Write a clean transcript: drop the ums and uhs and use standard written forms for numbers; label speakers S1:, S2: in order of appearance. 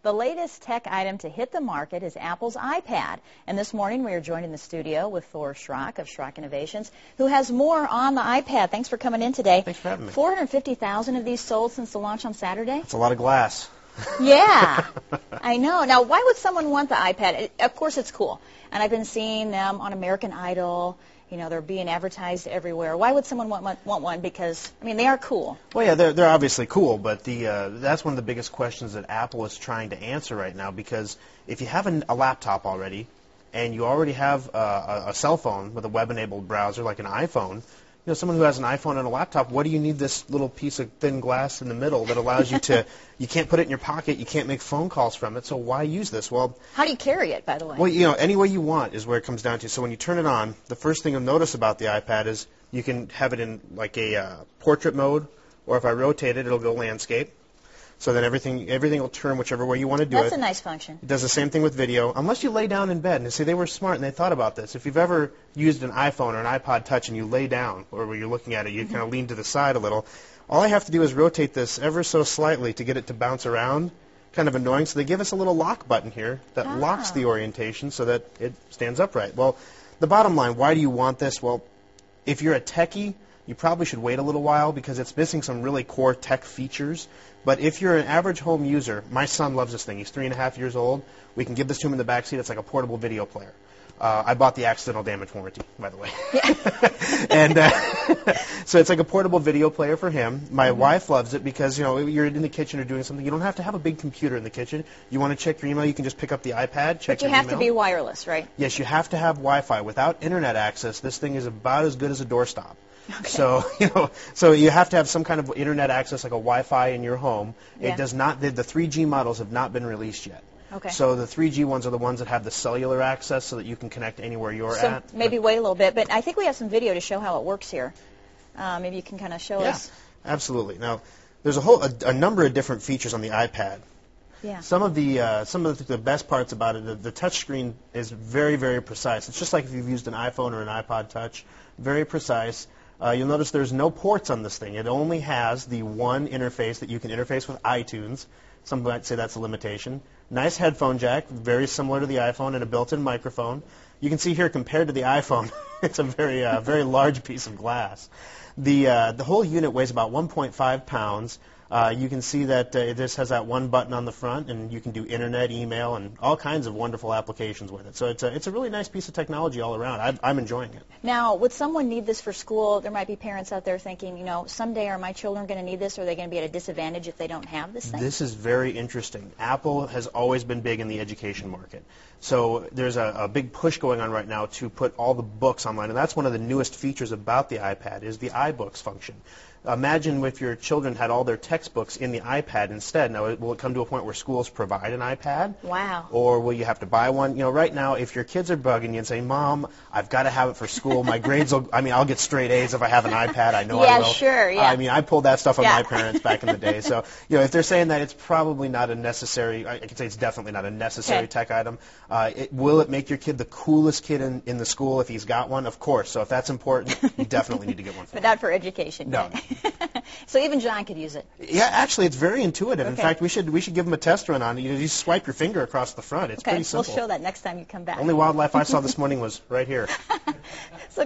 S1: The latest tech item to hit the market is Apple's iPad. And this morning we are joined in the studio with Thor Schrock of Schrock Innovations, who has more on the iPad. Thanks for coming in today.
S2: Thanks for having me.
S1: 450,000 of these sold since the launch on Saturday?
S2: That's a lot of glass.
S1: Yeah, I know. Now, why would someone want the iPad? Of course it's cool. And I've been seeing them on American Idol. You know, they're being advertised everywhere. Why would someone want one? Because, I mean, they are cool.
S2: Well, yeah, they're obviously cool, but that's one of the biggest questions that Apple is trying to answer right now, because if you have a laptop already and you already have a cell phone with a web-enabled browser like an iPhone, you know, someone who has an iPhone and a laptop, what do you need this little piece of thin glass in the middle that allows you to, you can't put it in your pocket, you can't make phone calls from it, so why use this? Well,
S1: how do you carry it, by the way?
S2: Well, you know, any way you want is where it comes down to. So when you turn it on, the first thing you'll notice about the iPad is you can have it in like a portrait mode, or if I rotate it, it'll go landscape. So then everything will turn whichever way you want to do it.
S1: That's a nice function.
S2: It does the same thing with video, unless you lay down in bed. And see, they were smart and they thought about this. If you've ever used an iPhone or an iPod Touch and you lay down, or when you're looking at it, you kind of lean to the side a little, all I have to do is rotate this ever so slightly to get it to bounce around. Kind of annoying. So they give us a little lock button here that locks the orientation so that it stands upright. Well, the bottom line, why do you want this? Well, if you're a techie, you probably should wait a little while because it's missing some really core tech features. But if you're an average home user, my son loves this thing. He's 3.5 years old. We can give this to him in the back seat. It's like a portable video player. I bought the accidental damage warranty, by the way. And so it's like a portable video player for him. My wife loves it because, you know, you're in the kitchen or doing something. You don't have to have a big computer in the kitchen. You want to check your email, you can just pick up the iPad, check your email.
S1: But you have to be wireless, right?
S2: Yes, you have to have Wi-Fi. Without internet access, this thing is about as good as a doorstop. Okay. So you have to have some kind of internet access, like a Wi-Fi in your home. Yeah. It does not. The 3G models have not been released yet. Okay. So the 3G ones are the ones that have the cellular access, so that you can connect anywhere you're at.
S1: So maybe wait a little bit, but I think we have some video to show how it works here. Maybe you can kind of show us.
S2: Absolutely. Now, there's a number of different features on the iPad.
S1: Yeah.
S2: Some of the best parts about it, the touch screen is very, very precise. It's just like if you've used an iPhone or an iPod Touch. Very precise. You'll notice there's no ports on this thing. It only has the one interface that you can interface with iTunes. Some might say that's a limitation. Nice headphone jack, very similar to the iPhone, and a built-in microphone. You can see here, compared to the iPhone, it's a very large piece of glass. The whole unit weighs about 1.5 pounds. You can see that this has that one button on the front, and you can do internet, email, and all kinds of wonderful applications with it. So it's a really nice piece of technology all around. I'm enjoying it.
S1: Now, would someone need this for school? There might be parents out there thinking, you know, someday are my children going to need this, or are they going to be at a disadvantage if they don't have this thing?
S2: This is very interesting. Apple has always been big in the education market. So there's a big push going on right now to put all the books online, and that's one of the newest features about the iPad is the iBooks function. Imagine if your children had all their textbooks in the iPad instead. Now, will it come to a point where schools provide an iPad?
S1: Wow.
S2: Or will you have to buy one? You know, right now, if your kids are bugging you and saying, Mom, I've got to have it for school, my grades will, I'll get straight A's if I have an iPad. I know I will.
S1: Yeah, sure, yeah.
S2: I pulled that stuff on my parents back in the day. So, you know, if they're saying that, it's probably not a necessary, I can say it's definitely not a necessary tech item. Will it make your kid the coolest kid in the school if he's got one? Of course. So if that's important, you definitely need to get one for him.
S1: But not for education.
S2: No.
S1: So even John could use it.
S2: Yeah, actually, it's very intuitive. In fact, we should give him a test run on it. You just swipe your finger across the front. It's pretty simple.
S1: We'll show that next time you come back.
S2: Only wildlife I saw this morning was right here.
S1: So